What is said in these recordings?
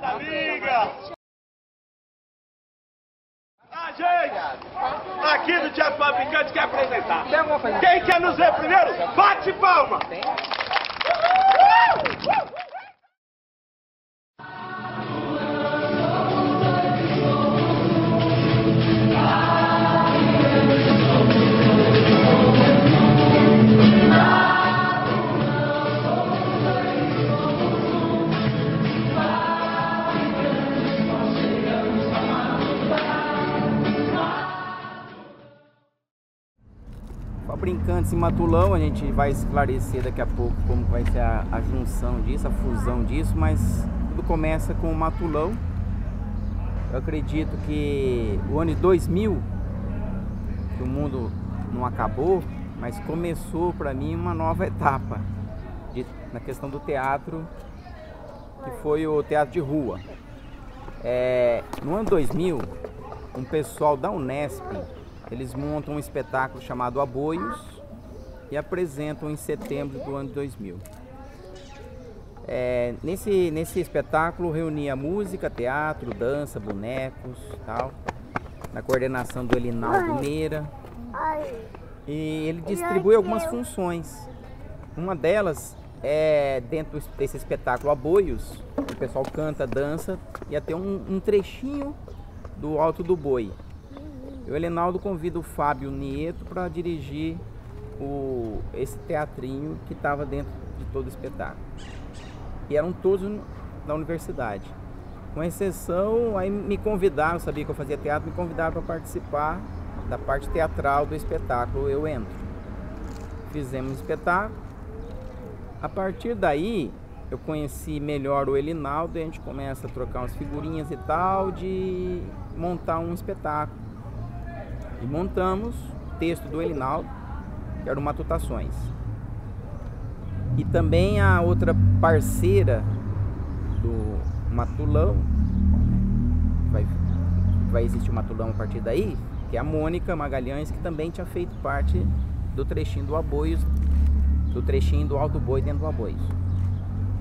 da Liga! A gente, aqui do Teatro Fabricante, quer apresentar. Quem quer nos ver primeiro, bate palma! Fabricantes e Matulão, a gente vai esclarecer daqui a pouco como vai ser a junção disso, a fusão disso, mas tudo começa com o Matulão. Eu acredito que o ano de 2000, que o mundo não acabou, mas começou para mim uma nova etapa na questão do teatro, que foi o teatro de rua. No ano 2000, um pessoal da Unesp, eles montam um espetáculo chamado Aboios e apresentam em setembro do ano 2000. Nesse espetáculo reunia música, teatro, dança, bonecos, tal, na coordenação do Elinaldo Meira. E ele distribui algumas funções. Uma delas é dentro desse espetáculo Aboios, o pessoal canta, dança, e até um trechinho do Alto do Boi. O Elinaldo convida o Fábio Nieto para dirigir esse teatrinho que estava dentro de todo o espetáculo. E eram todos da universidade. Com exceção, aí me convidaram, sabia que eu fazia teatro, me convidaram para participar da parte teatral do espetáculo. Eu entro. Fizemos o espetáculo. A partir daí, eu conheci melhor o Elinaldo e a gente começa a trocar umas figurinhas e tal, de montar um espetáculo. E montamos o texto do Elinaldo, que era o Matutações. E também a outra parceira do Matulão, vai existir o Matulão a partir daí, que é a Mônica Magalhães, que também tinha feito parte do trechinho do Aboios, do trechinho do Alto Boi dentro do Aboios.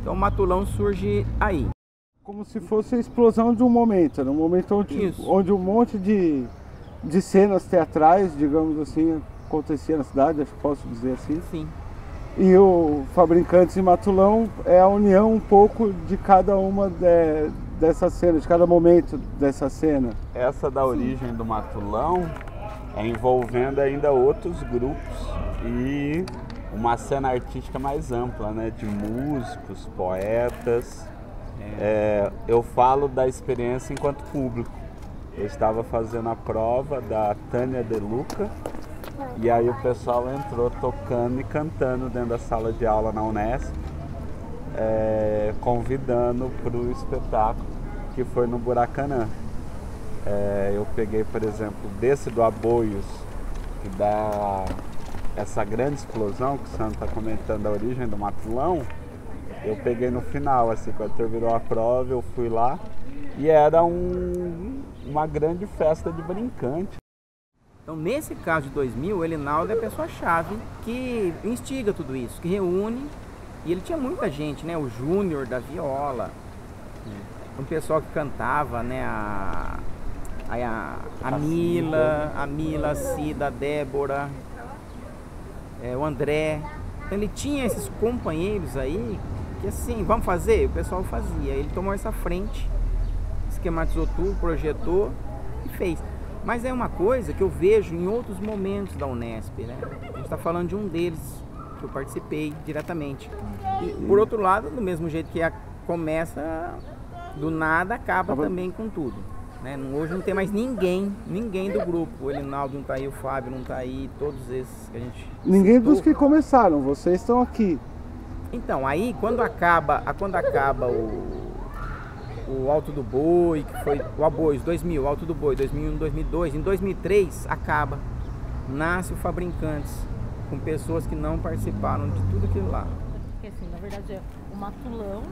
Então o Matulão surge aí. Como se fosse a explosão de um momento, era um momento onde um monte de cenas teatrais, digamos assim, acontecia na cidade, acho que posso dizer assim. Sim. E o Fabricantes e Matulão é a união um pouco de cada uma dessas cenas, de cada momento dessa cena. Essa da origem do Matulão é envolvendo ainda outros grupos e uma cena artística mais ampla, né? De músicos, poetas. Eu falo da experiência enquanto público. Eu estava fazendo a prova da Tânia De Luca e aí o pessoal entrou tocando e cantando dentro da sala de aula na Unesp, convidando para o espetáculo que foi no Buracanã. Eu peguei, por exemplo, desse do Aboios, que dá essa grande explosão que o Sandro está comentando, a origem do Matulão. Eu peguei no final, assim, quando terminou a prova, eu fui lá e era uma grande festa de brincante. Então, nesse caso de 2000, o Elinaldo é a pessoa-chave que instiga tudo isso, que reúne. E ele tinha muita gente, né? O Júnior da viola, um pessoal que cantava, né? A Mila, a Cida, a Débora, o André. Então, ele tinha esses companheiros aí que, assim, vamos fazer? O pessoal fazia. Ele tomou essa frente, esquematizou tudo, projetou e fez. Mas é uma coisa que eu vejo em outros momentos da Unesp, né? A gente está falando de um deles, que eu participei diretamente. E, por outro lado, do mesmo jeito que começa, do nada, acaba também com tudo, né? Hoje não tem mais ninguém do grupo. O Elinaldo não está aí, o Fábio não está aí, todos esses que a gente Ninguém citou. dos que começaram, vocês estão aqui. Então, aí, quando acaba o Alto do Boi, que foi o Aboios 2000, Alto do Boi 2001, 2002, em 2003 acaba, nasce o Fabricantes, com pessoas que não participaram de tudo aquilo lá. Porque assim, na verdade é o Matulão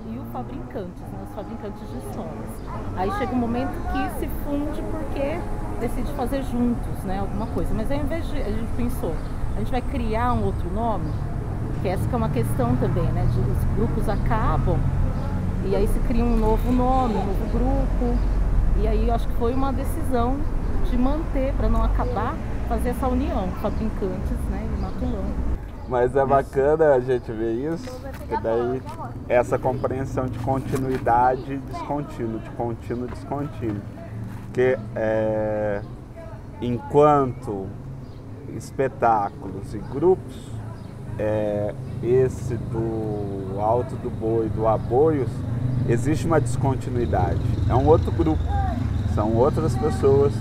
e o Fabricantes, né? Os Fabricantes de Histórias. Aí chega um momento que se funde porque decide fazer juntos, né, alguma coisa. Mas ao invés de, a gente pensou, a gente vai criar um outro nome, que essa que é uma questão também, né, de os grupos acabam E aí se cria um novo nome, um novo grupo. E aí eu acho que foi uma decisão de manter, para não acabar, fazer essa união, Fabricantes, né, e Matulão. Mas é bacana a gente ver isso, que daí essa compreensão de continuidade e descontínuo, de contínuo e descontínuo. Porque enquanto espetáculos e grupos, esse do Alto do Boi, do Aboios, existe uma descontinuidade. É um outro grupo, são outras pessoas,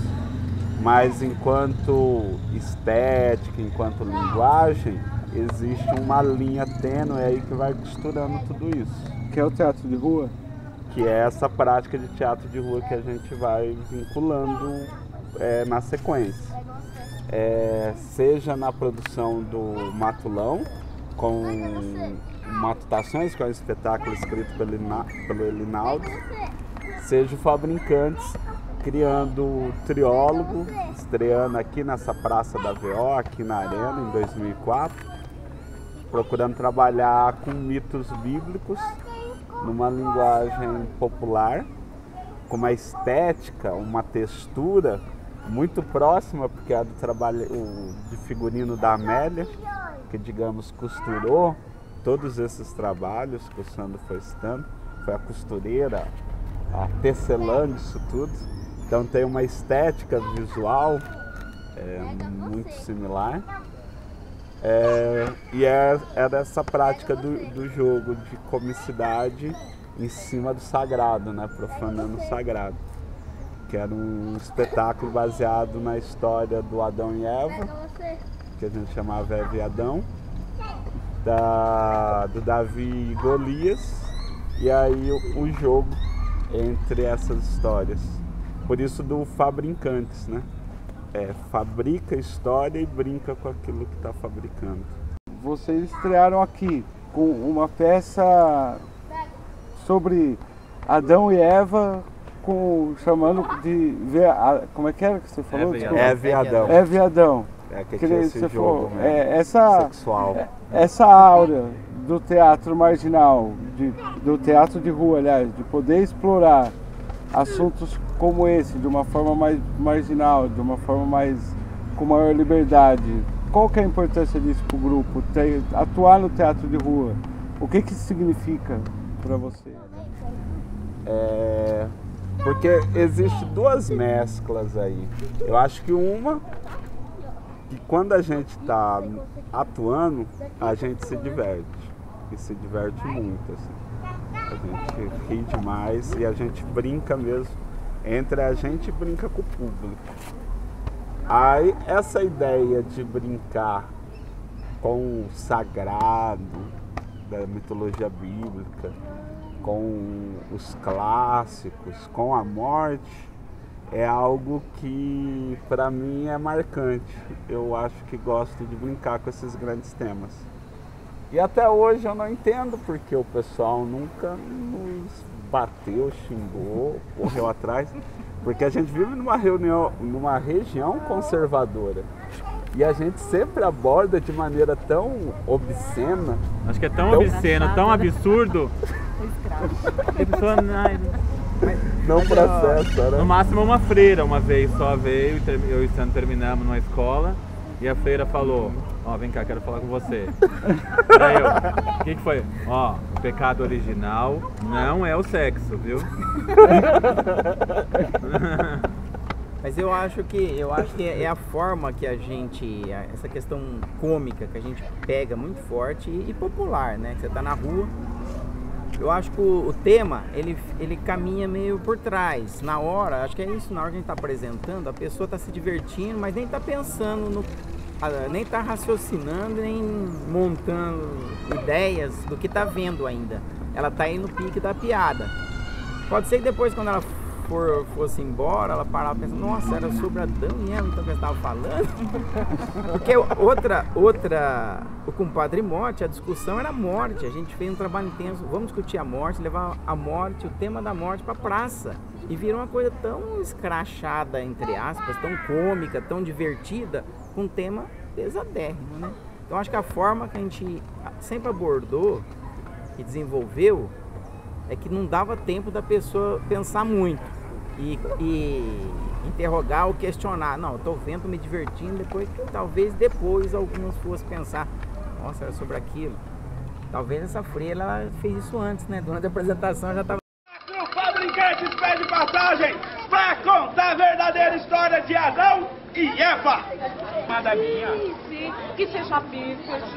mas enquanto estética, enquanto linguagem, existe uma linha tênue aí que vai costurando tudo isso. Que é o teatro de rua? Que é essa prática de teatro de rua que a gente vai vinculando na sequência. Seja na produção do Matulão, com Matutações, que é um espetáculo escrito pelo Elinaldo, seja o Fabricantes, criando o Triólogo, estreando aqui nessa Praça da VO, aqui na Arena, em 2004, procurando trabalhar com mitos bíblicos, numa linguagem popular, com uma estética, uma textura muito próxima, porque é do trabalho de figurino da Amélia, que, digamos, costurou todos esses trabalhos que o Sandro foi citando, foi a costureira, a tecelã disso tudo. Então tem uma estética visual muito similar. E era essa prática do jogo de comicidade em cima do sagrado, né? Profanando o sagrado. Que era um espetáculo baseado na história do Adão e Eva, que a gente chamava Eva e Adão, do Davi e Golias, e aí o jogo entre essas histórias. Por isso do Fabricantes, né? Fabrica história e brinca com aquilo que está fabricando. Vocês estrearam aqui com uma peça sobre Adão e Eva, chamando de... Como é que era que você falou? Eva e Adão. Eva e Adão. Que esse jogo sexual. Essa aura do teatro marginal, do teatro de rua, aliás, de poder explorar assuntos como esse, de uma forma mais marginal, de uma forma com maior liberdade. Qual que é a importância disso para o grupo? Atuar no teatro de rua, o que isso significa para você? Porque existem duas mesclas aí. Eu acho que uma, que quando a gente está atuando, a gente se diverte. E se diverte muito, assim. A gente ri demais e a gente brinca mesmo. Entre a gente brinca com o público. Aí essa ideia de brincar com o sagrado da mitologia bíblica, com os clássicos, com a morte, é algo que para mim é marcante. Eu acho que gosto de brincar com esses grandes temas. E até hoje eu não entendo porque o pessoal nunca nos bateu, xingou, correu atrás, porque a gente vive numa região conservadora. E a gente sempre aborda de maneira tão obscena. Acho que é tão obsceno, tão absurdo. Que a pessoa não processa, né? No máximo uma freira uma vez só veio, eu e o Sandro terminamos numa escola, e a freira falou: ó, vem cá, quero falar com você. Daí eu, o que foi? Ó, o pecado original não é o sexo, viu? Mas eu acho que é a forma que a gente, essa questão cômica que a gente pega muito forte e popular, né? Que você tá na rua. Eu acho que o tema, ele caminha meio por trás. Na hora, acho que é isso, na hora que a gente tá apresentando, a pessoa tá se divertindo, mas nem tá pensando nem tá raciocinando, nem montando ideias do que tá vendo ainda. Ela tá aí no pique da piada. Pode ser que depois, quando ela fosse embora, ela parava pensando, nossa, era sobre Adão e Eva, então que eu estava falando. Porque o compadre morte, a discussão era a morte. A gente fez um trabalho intenso, vamos discutir a morte, levar a morte, o tema da morte para a praça. E virou uma coisa tão escrachada, entre aspas, tão cômica, tão divertida, com um tema pesadérrimo, né? Então acho que a forma que a gente sempre abordou e desenvolveu é que não dava tempo da pessoa pensar muito e interrogar ou questionar. Não, eu tô vendo, me divertindo, talvez depois alguns fossem pensar, nossa, era sobre aquilo. Talvez essa freira ela fez isso antes, né? Durante a apresentação já estava... O Fabricantes pede passagem para contar a verdadeira história de Adão e Eva. Manda minha. Que seja bíceps,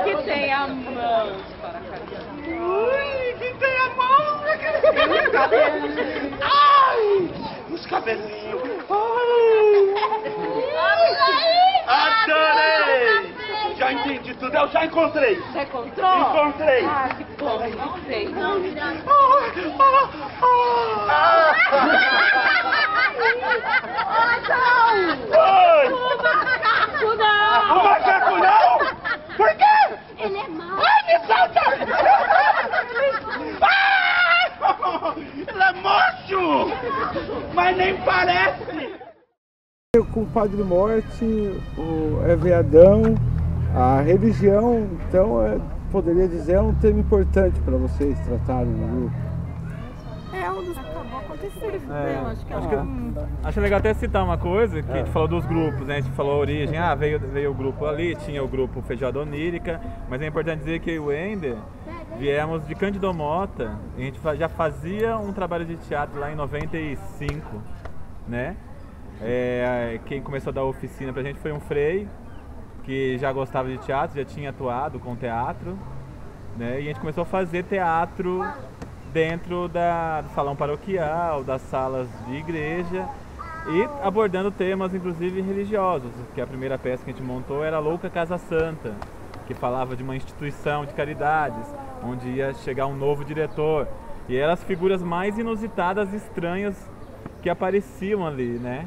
que tenha mãos para carinhar. Ui, que tenha mãos para carinhar. Ai, os cabelinhos. Adorei. Já entendi tudo, eu já encontrei. Você encontrou? Encontrei. Ah, que bom, encontrei. Oi! Macaco não! O macaco não? Por quê? Ele é mau. Ai, me solta! Ah! Ele é mocho! Mas nem parece! Com o Padre Morte, o Eveadão, a religião, então, poderia dizer, é um tema importante para vocês tratarem no grupo. É um dos acabou acontecendo, né? Eu acho que Acho legal até citar uma coisa, que a gente falou dos grupos, né? A gente falou a origem, veio o grupo ali, tinha o grupo Feijoada Onírica, mas é importante dizer que eu e o Ender viemos de Cândido Mota, a gente já fazia um trabalho de teatro lá em 95, né? Quem começou a dar oficina pra gente foi um frei, que já gostava de teatro, já tinha atuado com teatro, né? E a gente começou a fazer teatro dentro do salão paroquial, das salas de igreja e abordando temas inclusive religiosos, que a primeira peça que a gente montou era Louca Casa Santa, que falava de uma instituição de caridades, onde ia chegar um novo diretor, e eram as figuras mais inusitadas e estranhas que apareciam ali, né?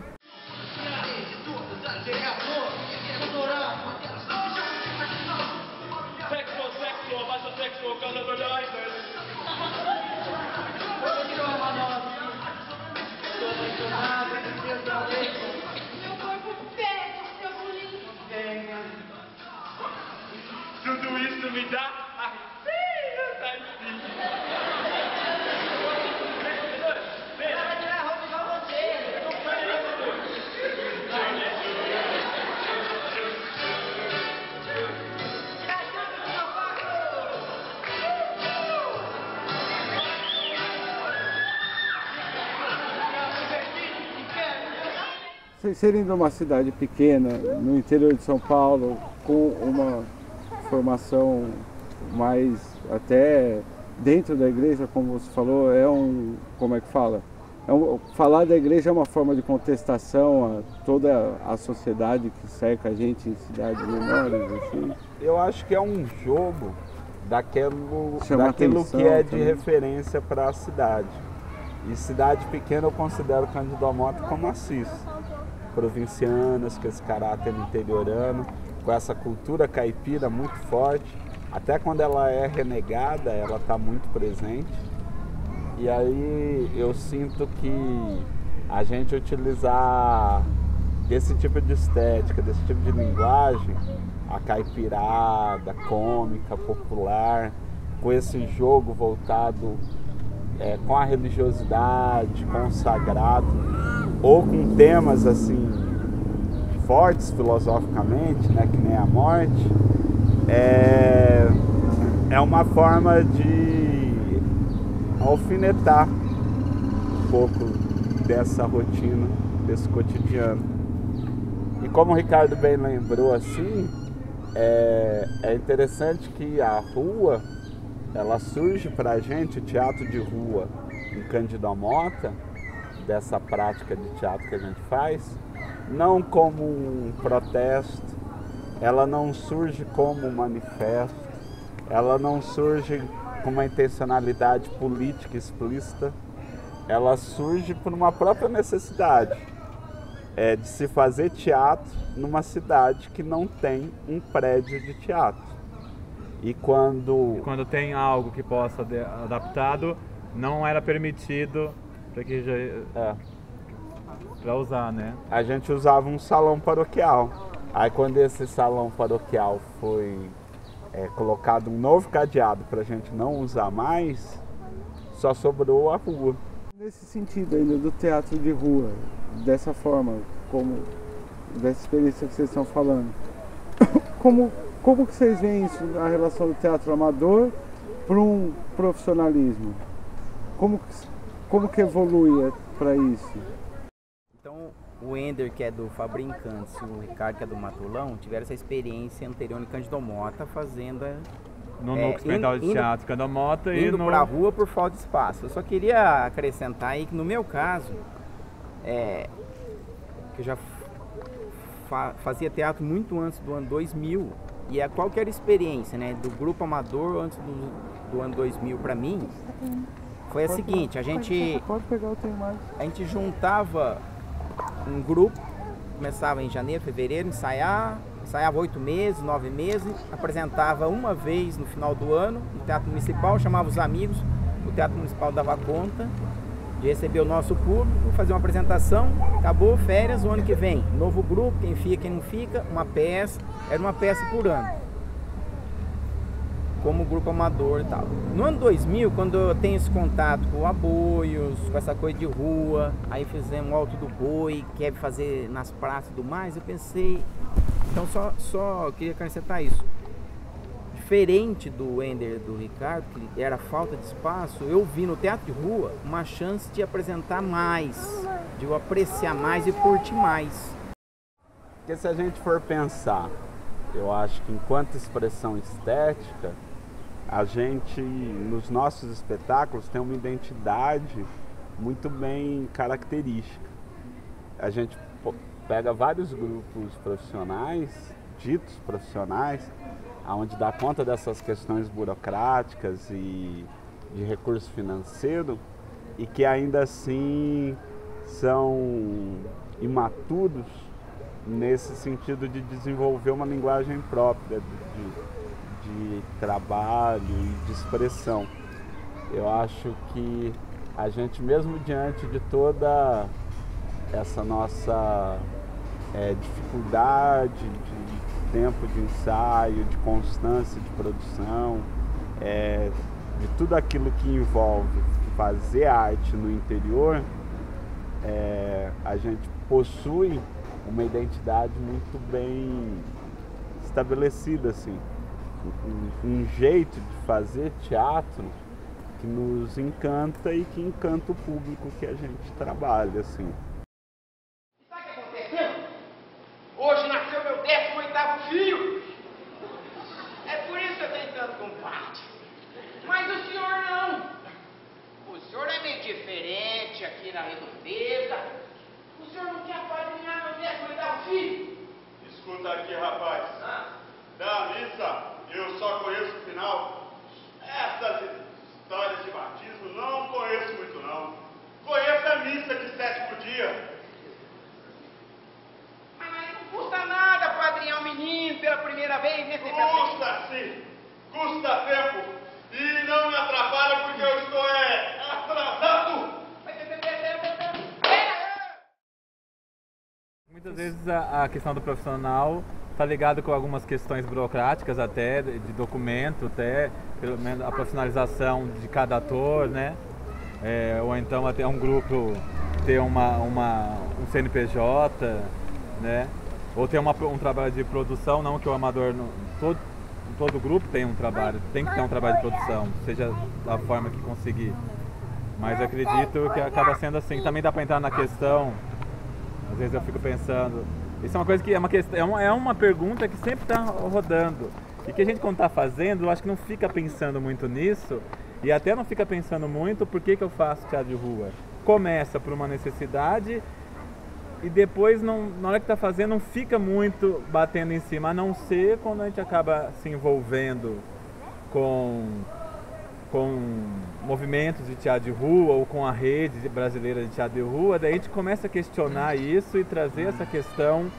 Tudo isso me dá Vocês serem de uma cidade pequena, no interior de São Paulo, com uma formação mais até dentro da igreja, como você falou, como é que fala? Falar da igreja é uma forma de contestação a toda a sociedade que cerca a gente em cidades menores, assim. Eu acho que é um jogo daquilo atenção, que é de também. referência para a cidade. E cidade pequena eu considero Cândido Mota como Assis. Provincianas, com esse caráter interiorano, com essa cultura caipira muito forte. Até quando ela é renegada, ela está muito presente. E aí eu sinto que a gente utilizar desse tipo de estética, desse tipo de linguagem, a caipirada, cômica, popular, com esse jogo voltado com a religiosidade, com o sagrado, ou com temas assim fortes filosoficamente, né, que nem a morte, é uma forma de alfinetar um pouco dessa rotina, desse cotidiano. E como o Ricardo bem lembrou, assim, é interessante que a rua, ela surge para a gente, o teatro de rua em Cândido Mota, dessa prática de teatro que a gente faz, não como um protesto, ela não surge como um manifesto, ela não surge com uma intencionalidade política explícita, ela surge por uma própria necessidade de se fazer teatro numa cidade que não tem um prédio de teatro. E quando tem algo que possa ser adaptado, não era permitido para usar, né? A gente usava um salão paroquial. Aí quando esse salão paroquial foi colocado um novo cadeado para a gente não usar mais, só sobrou a rua. Nesse sentido ainda do teatro de rua, dessa forma, como dessa experiência que vocês estão falando, como que vocês veem isso, a relação do teatro amador para um profissionalismo? Como que evolui para isso? Então, o Ender, que é do Fabricantes, e o Ricardo, que é do Matulão, tiveram essa experiência anterior em Cândido Mota, fazendo no Núcleo Experimental de Teatro Cândido Mota e indo no... para a rua por falta de espaço. Eu só queria acrescentar aí que no meu caso, que eu já fazia teatro muito antes do ano 2000, e qualquer experiência, né, do grupo amador antes do ano 2000 para mim, foi a seguinte: a gente juntava um grupo, começava em janeiro, fevereiro, ensaiava 8 meses, 9 meses, apresentava uma vez no final do ano no Teatro Municipal, chamava os amigos, o Teatro Municipal dava conta de receber o nosso público, fazer uma apresentação, acabou, férias, o ano que vem, novo grupo, quem fica, quem não fica, uma peça, era uma peça por ano, como grupo amador e tal. No ano 2000, quando eu tenho esse contato com o Aboios, com essa coisa de rua, aí fizemos o Alto do Boi, quer fazer nas praças e tudo mais, eu pensei, então só queria acrescentar isso. Diferente do Ender e do Ricardo, que era falta de espaço, eu vi no teatro de rua uma chance de apresentar mais, de eu apreciar mais e curtir mais. Porque se a gente for pensar, eu acho que enquanto expressão estética, a gente, nos nossos espetáculos, tem uma identidade muito bem característica. A gente pega vários grupos profissionais, ditos profissionais, onde dá conta dessas questões burocráticas e de recurso financeiro, e que ainda assim são imaturos nesse sentido de desenvolver uma linguagem própria de trabalho e de expressão. Eu acho que a gente, mesmo diante de toda essa nossa dificuldade de tempo de ensaio, de constância de produção, de tudo aquilo que envolve fazer arte no interior, a gente possui uma identidade muito bem estabelecida, assim, um jeito de fazer teatro que nos encanta e que encanta o público que a gente trabalha, assim. Sabe o que aconteceu? Hoje nasceu meu 18º filho. É por isso que eu tenho tanto compadre. Mas o senhor não. O senhor é meio diferente aqui na redondeza. O senhor não quer apadrinhar meu 18º filho? Escuta aqui, rapaz. Da missa, eu só conheço o final. Essas histórias de batismo não conheço muito, não. Conheço a missa de 7º dia. Mas não custa nada apadrinhar um menino pela primeira vez, né? Custa sim. Custa tempo. E não me atrapalha porque eu estou atrasado. Muitas vezes a questão do profissional está ligada com algumas questões burocráticas até, de documento, até pelo menos a profissionalização de cada ator, né? Ou então até um grupo ter um CNPJ, né? Ou ter um trabalho de produção, não que o amador, todo grupo tem um trabalho, tem que ter um trabalho de produção, seja da forma que conseguir. Mas acredito que acaba sendo assim. Também dá para entrar na questão, às vezes eu fico pensando, isso é uma coisa que é uma pergunta que sempre está rodando. E que a gente, quando está fazendo, eu acho que não fica pensando muito nisso, e até não fica pensando muito por que eu faço teatro de rua. Começa por uma necessidade e depois, na hora que está fazendo, não fica muito batendo em cima, a não ser quando a gente acaba se envolvendo com movimentos de teatro de rua ou com a rede brasileira de teatro de rua. Daí a gente começa a questionar isso e trazer essa questão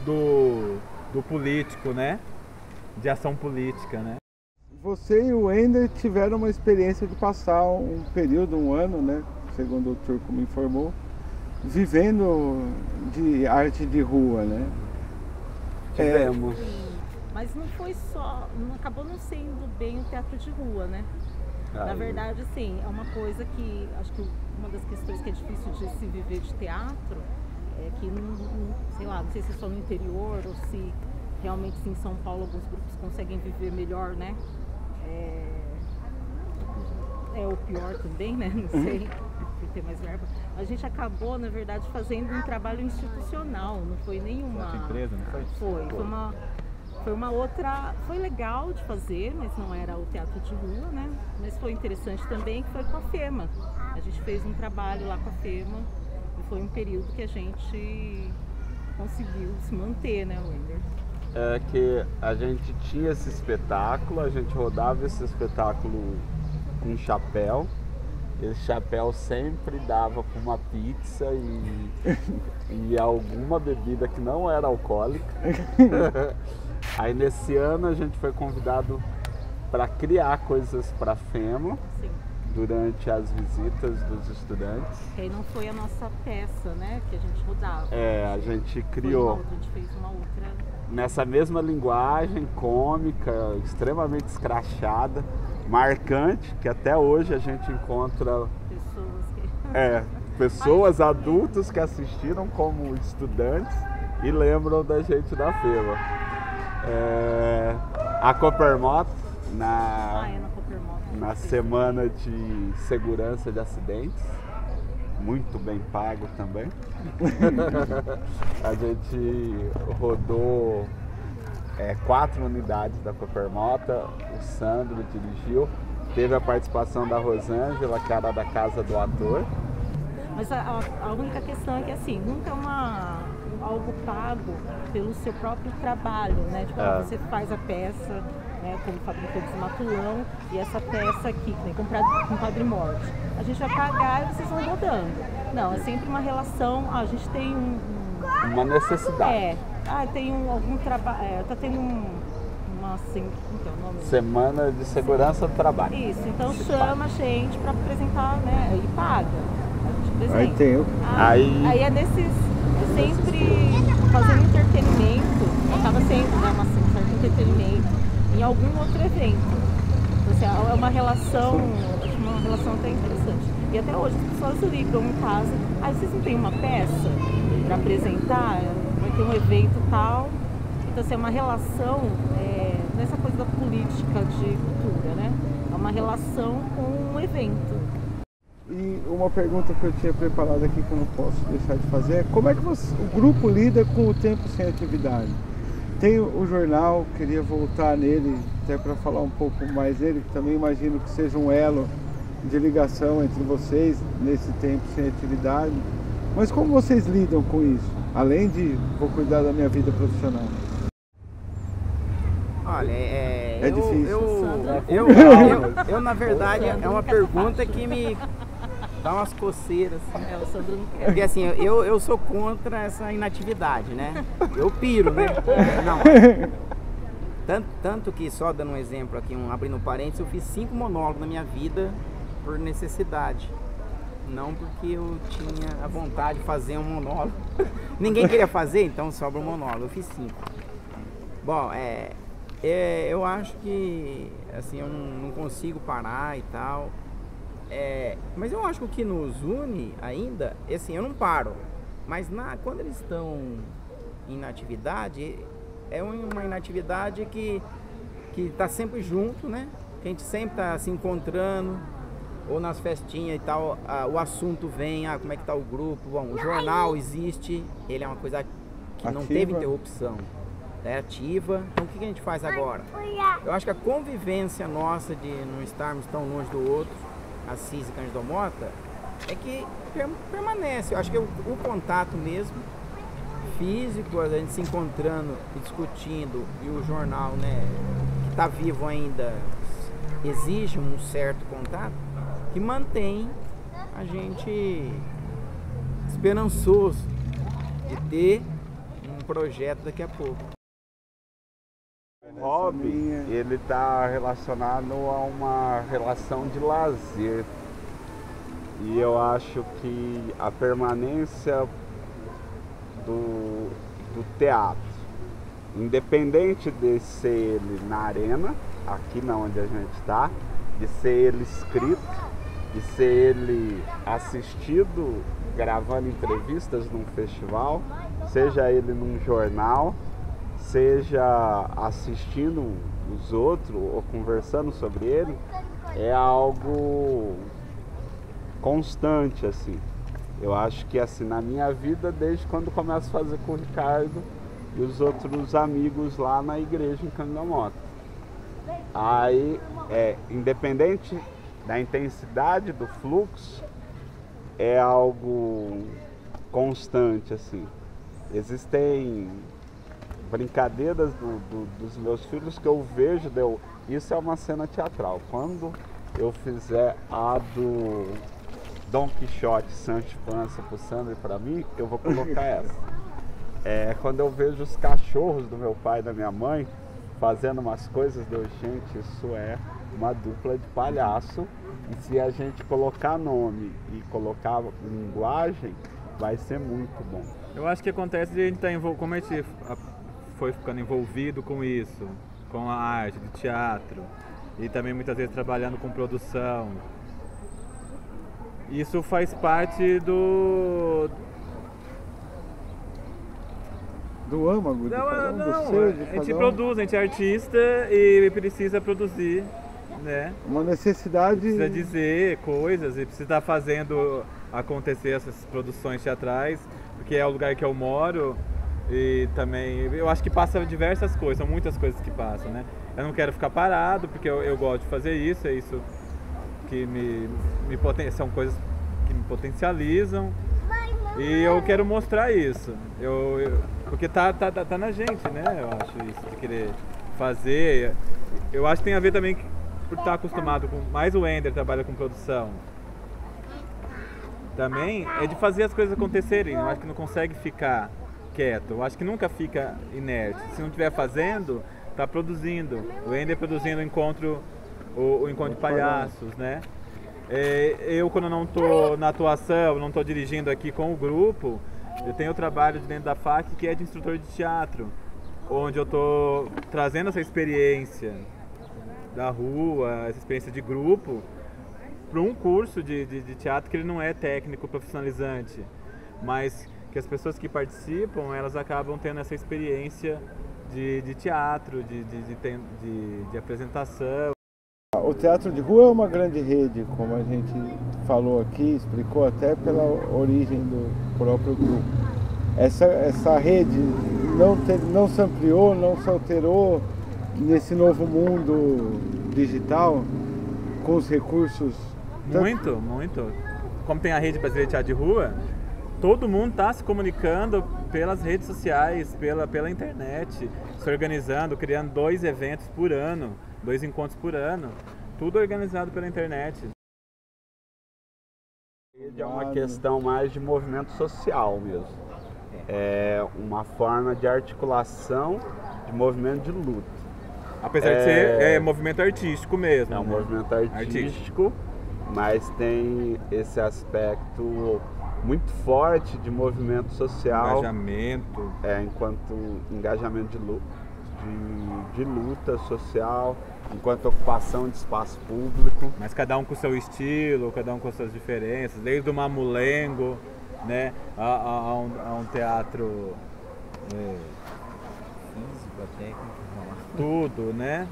do político, né? De ação política, né? Você e o Ender tiveram uma experiência de passar um período, um ano, né? Segundo o Turco me informou, vivendo de arte de rua, né? Tivemos. Mas não foi só, acabou não sendo bem o teatro de rua, né? Na verdade, sim, é uma coisa que acho que uma das questões que é difícil de se viver de teatro é que, sei lá, não sei se é só no interior ou se realmente em São Paulo alguns grupos conseguem viver melhor, né? É o pior também, né? Não sei, por ter mais verba. A gente acabou, na verdade, fazendo um trabalho institucional, não foi nenhuma... empresa, não foi? Foi uma outra... Foi legal de fazer, mas não era o teatro de rua, né? Mas foi interessante também, que foi com a FEMA. A gente fez um trabalho lá com a FEMA e foi um período que a gente conseguiu se manter, né, Wender? É que a gente tinha esse espetáculo, a gente rodava esse espetáculo com chapéu. Esse chapéu sempre dava com uma pizza e alguma bebida que não era alcoólica. Aí nesse ano a gente foi convidado para criar coisas para a FEMA. Sim. Durante as visitas dos estudantes. Que aí não foi a nossa peça, né, que a gente rodava. A gente criou. A gente fez uma outra. Nessa mesma linguagem cômica, extremamente escrachada, marcante, que até hoje a gente encontra pessoas adultos que assistiram como estudantes e lembram da gente da FEMA. A Coppermoto, na semana de segurança de acidentes, muito bem pago também. A gente rodou 4 unidades da Coppermota, o Sandro dirigiu, teve a participação da Rosângela, que era da casa do ator. Mas a única questão é que assim, nunca é algo pago pelo seu próprio trabalho, né? Tipo, você faz a peça, né, como Fabricantes de Matulão, e essa peça aqui, que nem com Padre Morte. A gente vai pagar e vocês vão rodando. Não, é sempre uma relação, a gente tem uma necessidade. Tem algum trabalho, tá tendo uma assim, como que é o nome? Semana de Segurança do Trabalho. Isso, então chama a gente para apresentar, né, e paga. A gente Aí tem Aí é sempre fazendo entretenimento, acaba sendo, né, um certo entretenimento em algum outro evento. Então, assim, é uma relação até interessante. E até hoje as pessoas ligam em casa, vocês não têm uma peça para apresentar? Vai ter um evento tal. Então, assim, é uma relação, nessa coisa da política de cultura, né? É uma relação com um evento. E uma pergunta que eu tinha preparado aqui que eu não posso deixar de fazer é como é que o grupo lida com o tempo sem atividade? Tem o jornal, queria voltar nele até para falar um pouco mais dele, que também imagino que seja um elo de ligação entre vocês nesse tempo sem atividade. Mas como vocês lidam com isso? Além de vou cuidar da minha vida profissional. Olha, é difícil. Eu, na verdade, é uma pergunta que me dá umas coceiras. O Sandro não quer. Porque assim, eu sou contra essa inatividade, né? Eu piro, né? Não. Tanto que, só dando um exemplo aqui, abrindo um parênteses, eu fiz 5 monólogos na minha vida por necessidade. Não porque eu tinha a vontade de fazer um monólogo. Ninguém queria fazer, então sobra um monólogo. Eu fiz 5. Bom, eu acho que assim, eu não consigo parar e tal. Mas eu acho que o que nos une ainda, assim, eu não paro. Mas quando eles estão em inatividade, é uma inatividade que está sempre junto, né? Que a gente sempre está se encontrando, ou nas festinhas e tal, o assunto vem, como é que está o grupo. Bom, o jornal existe, ele é uma coisa que não teve interrupção. É ativa. Então o que a gente faz agora? Eu acho que a convivência nossa de não estarmos tão longe do outro, Assis e Cândido Mota, é que permanece. Eu acho que o contato mesmo, físico, a gente se encontrando e discutindo, e o jornal, né, que está vivo ainda, exige um certo contato, que mantém a gente esperançoso de ter um projeto daqui a pouco. O hobby, ele está relacionado a uma relação de lazer. E eu acho que a permanência do teatro, independente de ser ele na arena, aqui na onde a gente está, de ser ele escrito, de ser ele assistido, gravando entrevistas num festival, seja ele num jornal, seja assistindo os outros ou conversando sobre ele, é algo constante, assim. Eu acho que assim, na minha vida, desde quando começo a fazer com o Ricardo e os outros amigos lá na igreja em Cangamota. Aí, independente da intensidade do fluxo, é algo constante, assim. Existem brincadeiras dos meus filhos que eu vejo, isso é uma cena teatral. Quando eu fizer a do Dom Quixote, Sancho Panza pro Sandro e pra mim, eu vou colocar essa. Quando eu vejo os cachorros do meu pai e da minha mãe fazendo umas coisas, gente, isso é uma dupla de palhaço. E se a gente colocar nome e colocar linguagem, vai ser muito bom. Eu acho que acontece de a gente estar como a gente foi ficando envolvido com isso, com a arte, do teatro, e também muitas vezes trabalhando com produção. Isso faz parte do âmago, a gente produz, a gente é artista e precisa produzir, né? Uma necessidade. Precisa dizer coisas e precisa estar fazendo acontecer essas produções teatrais, porque é o lugar que eu moro e também eu acho que passa diversas coisas, são muitas coisas que passam, né? Eu não quero ficar parado porque eu gosto de fazer isso, é isso que são coisas que me potencializam e eu quero mostrar isso. Porque tá na gente, né? Eu acho isso, de querer fazer. Eu acho que tem a ver também por estar acostumado com. Mais o Ender trabalha com produção. Também é de fazer as coisas acontecerem. Eu acho que não consegue ficar quieto. Eu acho que nunca fica inerte. Se não estiver fazendo, tá produzindo. O Ender produzindo o encontro de palhaços, né? Eu, quando não estou na atuação, não estou dirigindo aqui com o grupo, eu tenho o trabalho dentro da FAC que é de instrutor de teatro, onde eu estou trazendo essa experiência da rua, essa experiência de grupo, para um curso de teatro que ele não é técnico profissionalizante, mas que as pessoas que participam, elas acabam tendo essa experiência de teatro, de apresentação. O teatro de rua é uma grande rede, como a gente falou aqui, explicou até pela origem do próprio grupo. Essa rede não se ampliou, não se alterou nesse novo mundo digital, com os recursos... Muito, muito. Como tem a rede brasileira de teatro de rua, todo mundo está se comunicando pelas redes sociais, pela internet, se organizando, criando 2 eventos por ano, 2 encontros por ano, tudo organizado pela internet. É uma questão mais de movimento social mesmo. É uma forma de articulação de movimento de luta. Apesar de ser movimento artístico mesmo. É um movimento artístico, mas tem esse aspecto muito forte de movimento social. Engajamento. Enquanto engajamento de luta social, enquanto ocupação de espaço público. Mas cada um com o seu estilo, cada um com suas diferenças, desde o mamulengo, né, a um teatro físico, técnico, tudo, né?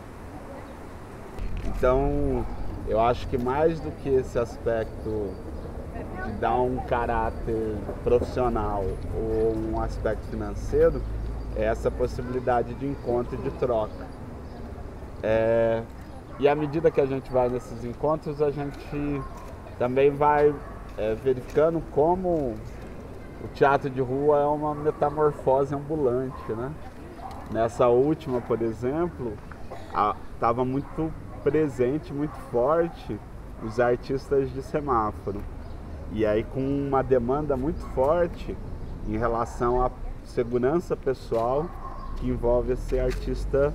Então, eu acho que mais do que esse aspecto de dar um caráter profissional ou um aspecto financeiro, é essa possibilidade de encontro e de troca. E à medida que a gente vai nesses encontros, a gente também vai verificando como o teatro de rua é uma metamorfose ambulante, né? Nessa última, por exemplo, estava muito presente, muito forte os artistas de semáforo. E aí com uma demanda muito forte em relação à segurança pessoal que envolve esse artista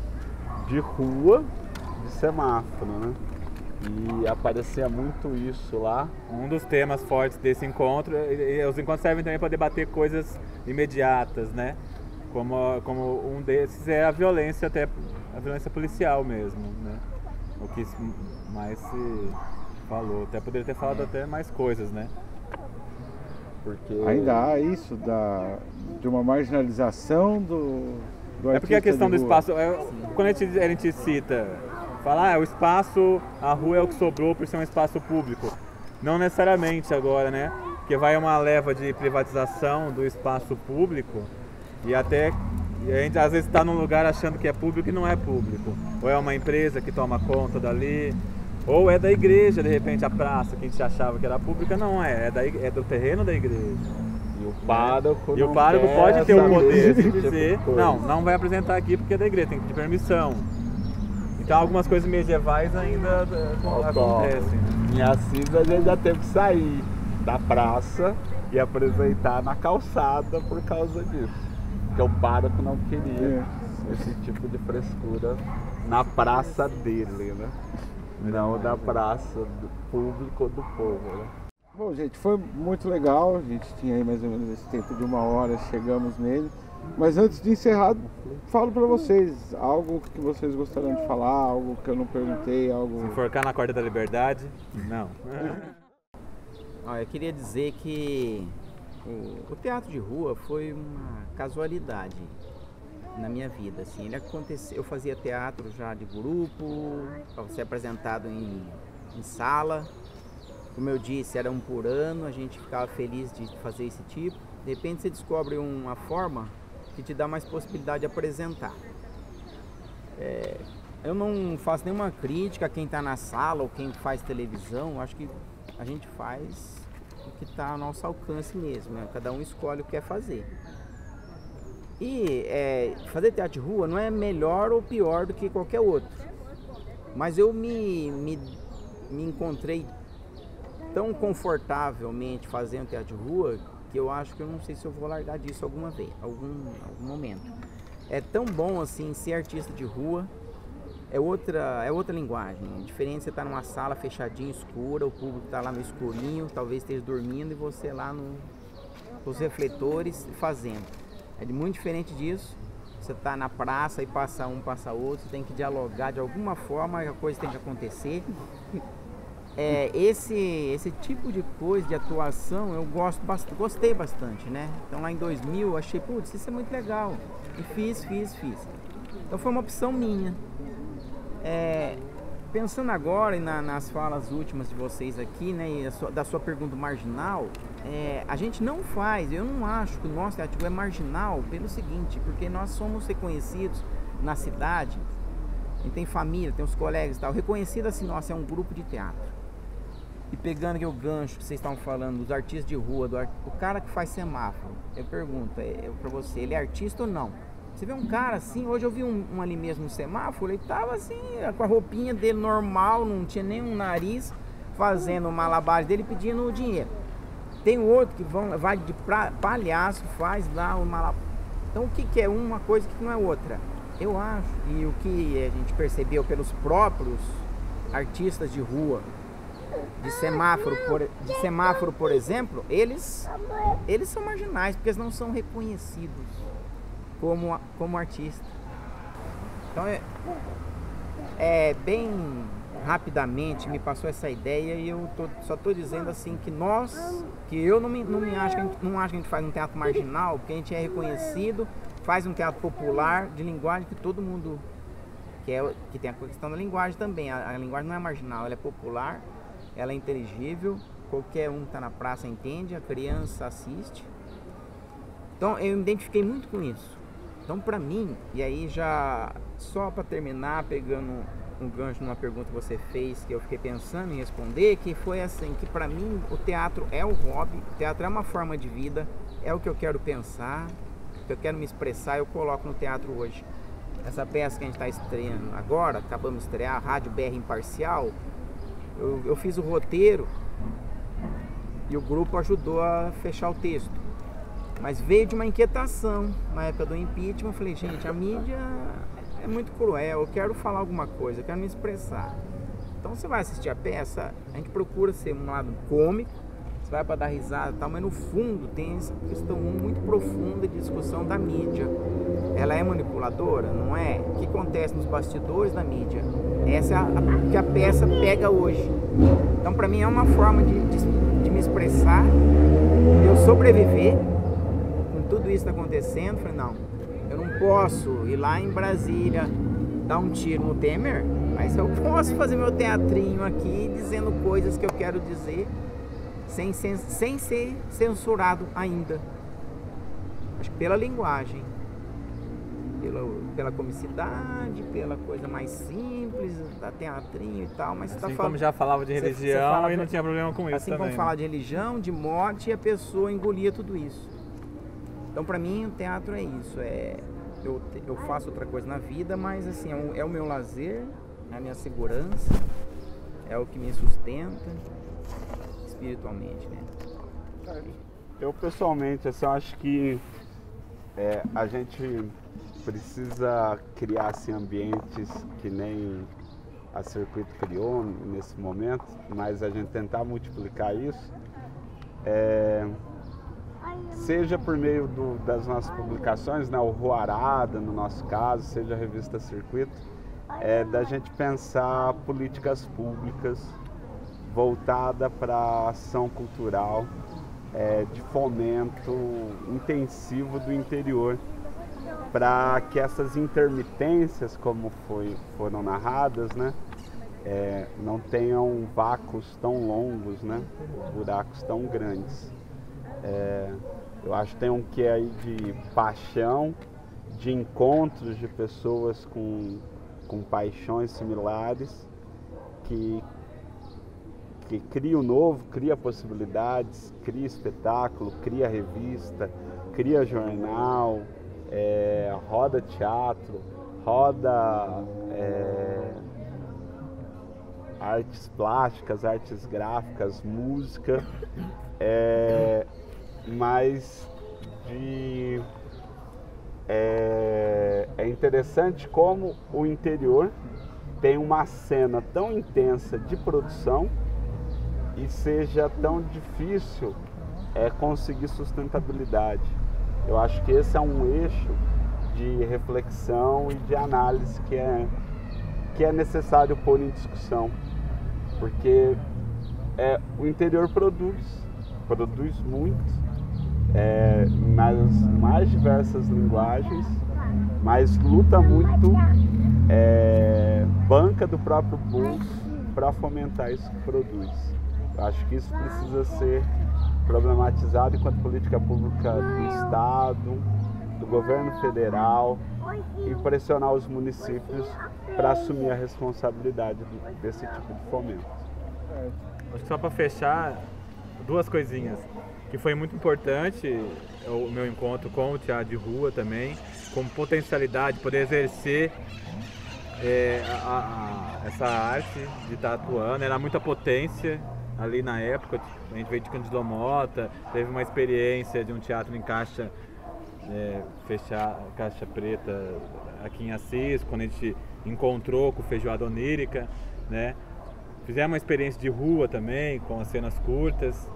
de rua, de semáforo, né? E aparecia muito isso lá. Um dos temas fortes desse encontro, e os encontros servem também para debater coisas imediatas, né? Como um desses é a violência, até a violência policial mesmo, né? o que mais se falou. Até poderia ter falado até mais coisas, né? Porque... Ainda há isso de uma marginalização do É porque a questão do rua. espaço, quando a gente cita, fala, o espaço, a rua é o que sobrou por ser um espaço público. Não necessariamente agora, né? Porque vai uma leva de privatização do espaço público e a gente às vezes está num lugar achando que é público e não é público. Ou é uma empresa que toma conta dali, ou é da igreja, de repente a praça que a gente achava que era pública, não é do terreno da igreja. E o pároco, E o pároco pode ter o poder de dizer, não vai apresentar aqui porque é da igreja, tem que pedir permissão. Então algumas coisas medievais ainda acontecem. Em Assis a gente já teve que sair da praça e apresentar na calçada por causa disso. Porque o pároco não queria esse tipo de frescura na praça dele, né? Não da praça do público ou do povo, né? Bom, gente, foi muito legal. A gente tinha aí mais ou menos esse tempo de 1 hora, chegamos nele. Mas antes de encerrar, falo para vocês algo que vocês gostariam de falar, algo que eu não perguntei, algo... Se enforcar na corda da liberdade, não. Eu queria dizer que o teatro de rua foi uma casualidade na minha vida. Assim, ele aconteceu, eu fazia teatro já de grupo, para ser apresentado em sala. Como eu disse, era um por ano, a gente ficava feliz de fazer esse tipo. De repente você descobre uma forma que te dá mais possibilidade de apresentar. Eu não faço nenhuma crítica a quem está na sala ou quem faz televisão. Acho que a gente faz o que está ao nosso alcance mesmo, né? Cada um escolhe o que quer fazer. E fazer teatro de rua não é melhor ou pior do que qualquer outro. Mas eu me encontrei tão confortavelmente fazendo teatro de rua que eu acho que eu não sei se eu vou largar disso alguma vez, algum momento. É tão bom assim ser artista de rua. É outra linguagem. É diferente você estar numa sala fechadinha, escura, o público está lá no escurinho, talvez esteja dormindo e você lá nos refletores fazendo. É muito diferente disso. Você está na praça e passa um, passa outro, você tem que dialogar de alguma forma, a coisa tem que acontecer. Esse tipo de coisa, de atuação, eu gostei bastante, né? Então lá em 2000 eu achei, putz, isso é muito legal. E fiz. Então foi uma opção minha. Pensando agora nas falas últimas de vocês aqui, né, e da sua pergunta marginal, a gente não faz, eu não acho que o nosso teatro é marginal pelo seguinte, porque nós somos reconhecidos na cidade, a gente tem família, tem os colegas e tal, reconhecido assim, nossa, é um grupo de teatro. E pegando aqui o gancho que vocês estavam falando, dos artistas de rua, o cara que faz semáforo, eu pergunto pra você, ele é artista ou não? Você vê um cara assim, hoje eu vi um ali mesmo no semáforo, ele tava assim, com a roupinha dele normal, não tinha nem um nariz, fazendo o malabares dele, pedindo dinheiro. Tem outro que vai de palhaço, faz lá o malabar. Então o que é uma coisa que não é outra? Eu acho, e o que a gente percebeu pelos próprios artistas de rua, de semáforo, por exemplo, eles são marginais, porque eles não são reconhecidos como artista. Então bem rapidamente me passou essa ideia e eu só estou dizendo assim que eu não acho que a gente faz um teatro marginal, porque a gente é reconhecido, faz um teatro popular de linguagem que todo mundo que tem a questão da linguagem também. A linguagem não é marginal, ela é popular, ela é inteligível, qualquer um que está na praça entende, a criança assiste. Então eu me identifiquei muito com isso. Então para mim, e aí já só para terminar, pegando um gancho numa pergunta que você fez, que eu fiquei pensando em responder, que foi assim, que para mim o teatro é um hobby, o teatro é uma forma de vida, é o que eu quero pensar, o que eu quero me expressar, eu coloco no teatro hoje. Essa peça que a gente está estreando agora, acabamos de estrear, Rádio BR Imparcial, eu fiz o roteiro e o grupo ajudou a fechar o texto. Mas veio de uma inquietação na época do impeachment. Eu falei, gente, a mídia é muito cruel, eu quero falar alguma coisa, eu quero me expressar. Então você vai assistir a peça, a gente procura ser um lado cômico, você vai para dar risada e tal, mas no fundo tem essa questão muito profunda de discussão da mídia. Ela é manipuladora? Não é? O que acontece nos bastidores da mídia? Essa é a que a peça pega hoje. Então, para mim, é uma forma de me expressar, de eu sobreviver com tudo isso que está acontecendo. Falei, não, eu não posso ir lá em Brasília dar um tiro no Temer, mas eu posso fazer meu teatrinho aqui dizendo coisas que eu quero dizer sem ser censurado ainda. Acho que pela linguagem, pela comicidade, pela coisa mais simples, da teatrinho e tal, mas você tá Assim falando, como já falava de religião fala, e não tinha problema com isso assim também. como falar de religião, de morte, e a pessoa engolia tudo isso. Então, para mim, o teatro é isso. Eu faço outra coisa na vida, mas assim, é o meu lazer, é a minha segurança, é o que me sustenta espiritualmente, né? Eu pessoalmente, assim, eu acho que a gente precisa criar assim, ambientes que nem a Circuito criou nesse momento, mas a gente tentar multiplicar isso, seja por meio das nossas publicações, né, o Ruarada, no nosso caso, seja a revista Circuito, da gente pensar políticas públicas voltada para a ação cultural, de fomento intensivo do interior, para que essas intermitências, como foram narradas, né, não tenham vácuos tão longos, né, buracos tão grandes. Eu acho que tem um quê aí de paixão, de encontros de pessoas com paixões similares, que cria o novo, cria possibilidades, cria espetáculo, cria revista, cria jornal, roda teatro, roda artes plásticas, artes gráficas, música, mas é interessante como o interior tem uma cena tão intensa de produção e seja tão difícil conseguir sustentabilidade. Eu acho que esse é um eixo de reflexão e de análise que é necessário pôr em discussão, porque o interior produz muito, nas mais diversas linguagens, mas luta muito, banca do próprio bolso para fomentar isso que produz. Eu acho que isso precisa ser problematizado enquanto política pública do Estado, do governo federal, e pressionar os municípios para assumir a responsabilidade desse tipo de fomento. Acho que só para fechar, duas coisinhas. Que foi muito importante o meu encontro com o teatro de rua também, com potencialidade, poder exercer essa arte de estar atuando. Era muita potência ali na época. A gente veio de Cândido Mota, teve uma experiência de um teatro em caixa preta aqui em Assis, quando a gente encontrou com o Feijoada Onírica, né? Fizemos uma experiência de rua também, com as cenas curtas,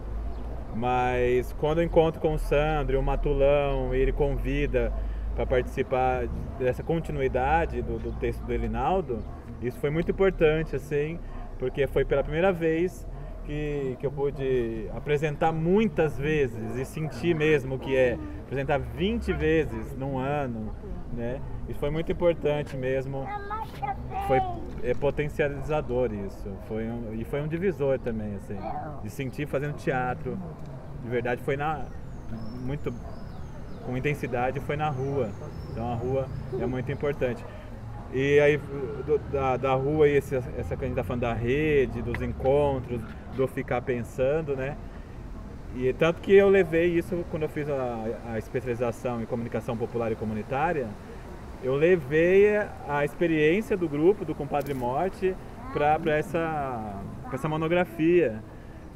mas quando eu encontro com o Sandro, o Matulão, ele convida para participar dessa continuidade do texto do Elinaldo, isso foi muito importante, assim, porque foi pela primeira vez que eu pude apresentar muitas vezes e sentir mesmo o que é apresentar 20 vezes num ano, né? Isso foi muito importante mesmo, foi potencializador isso, foi um divisor também, assim, de sentir fazendo teatro, de verdade foi muito com intensidade, foi na rua, então a rua é muito importante. E aí da rua, e essa que a gente está falando da rede, dos encontros, do ficar pensando, né? E tanto que eu levei isso quando eu fiz a especialização em comunicação popular e comunitária, eu levei a experiência do grupo, do Compadre Morte, para essa monografia,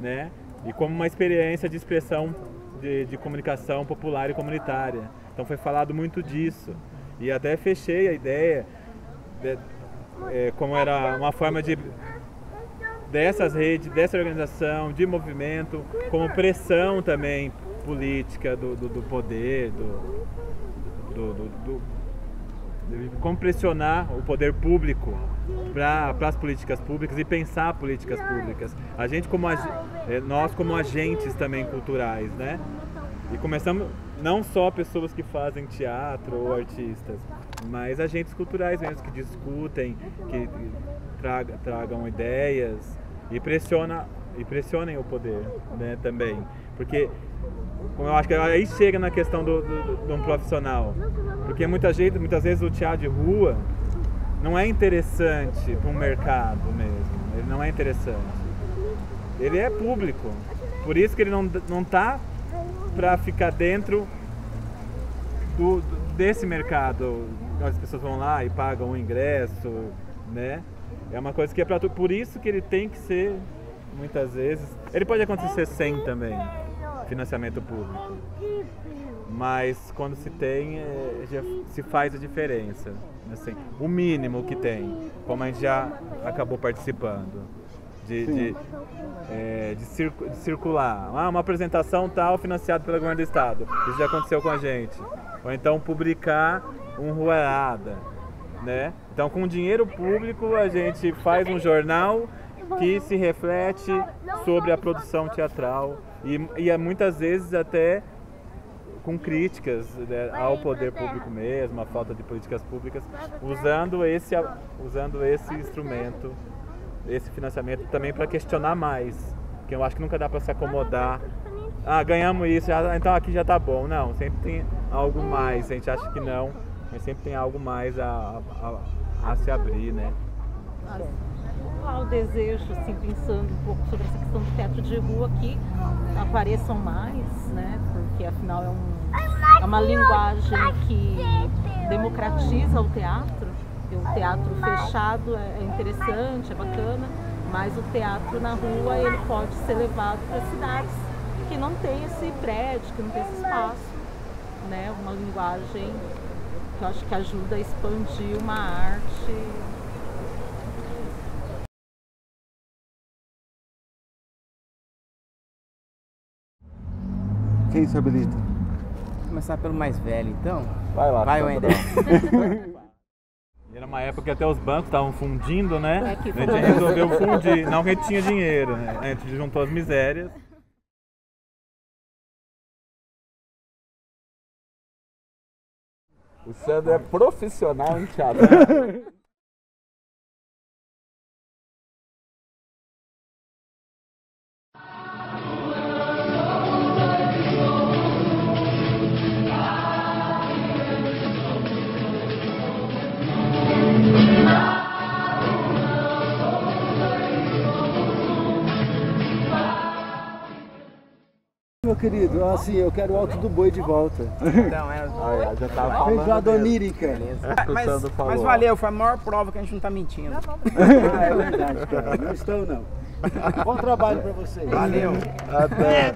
né? E como uma experiência de expressão de comunicação popular e comunitária. Então foi falado muito disso. E até fechei a ideia, como era uma forma de dessas redes, dessa organização, de movimento, como pressão também política do poder, como pressionar o poder público para as políticas públicas e pensar políticas públicas. A gente nós como agentes também culturais, né? E começamos não só pessoas que fazem teatro ou artistas, mas agentes culturais mesmo, que discutem, que tragam ideias e pressionem o poder, né, também. Porque como eu acho que aí chega na questão de um profissional. Porque muitas vezes o teatro de rua não é interessante para um mercado mesmo. Ele não é interessante. Ele é público. Por isso que ele não tá para ficar dentro desse mercado. As pessoas vão lá e pagam o ingresso, né? É uma coisa que é para tudo. Por isso que ele tem que ser, muitas vezes... Ele pode acontecer sem também, financiamento público. Mas quando se tem, já se faz a diferença. Assim, o mínimo que tem, como a gente já acabou participando. De circular. Uma apresentação tal financiada pelo governo do estado. Isso já aconteceu com a gente. Ou então publicar um Ruarada, né? Então com dinheiro público a gente faz um jornal que se reflete sobre a produção teatral e muitas vezes até com críticas, né, ao poder público mesmo, a falta de políticas públicas, usando esse instrumento, esse financiamento também para questionar mais, que eu acho que nunca dá para se acomodar. Ganhamos isso, então aqui já tá bom. Não, sempre tem algo mais. A gente acha que não, mas sempre tem algo mais a se abrir, né? O desejo, assim, pensando um pouco sobre essa questão do teatro de rua, que apareçam mais, né? Porque afinal é uma linguagem que democratiza o teatro. O teatro fechado é interessante, é bacana, mas o teatro na rua ele pode ser levado para cidades que não tem esse prédio, que não tem esse espaço, né? Uma linguagem que eu acho que ajuda a expandir uma arte. Quem se habilita? Vou começar pelo mais velho, então. Vai lá. Vai, Wendel. Era uma época que até os bancos estavam fundindo, né? É A gente resolveu fundir, não que a gente tinha dinheiro, né? A gente juntou as misérias. O Sandro é profissional em teatro. Meu querido, assim, eu quero o Alto do Boi de volta. Então, Já tava falando. Feijoada onírica. mas valeu, foi a maior prova que a gente não tá mentindo. É verdade, cara. Não estão, não. Bom trabalho pra vocês. Valeu. Até.